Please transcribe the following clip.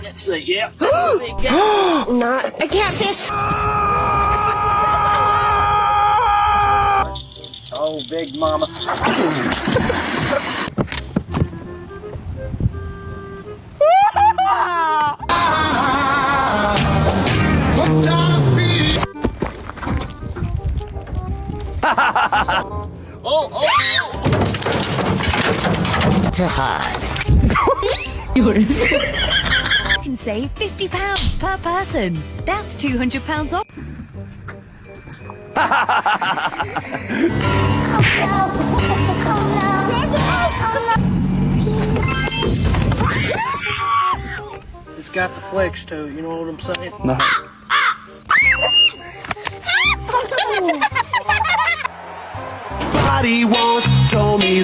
Let's see, yeah. Big guy. Not a catfish. Oh, big mama. You can save £50 per person. That's £200 off. It's got the flex to it, you know what I'm saying? No. Nobody once told me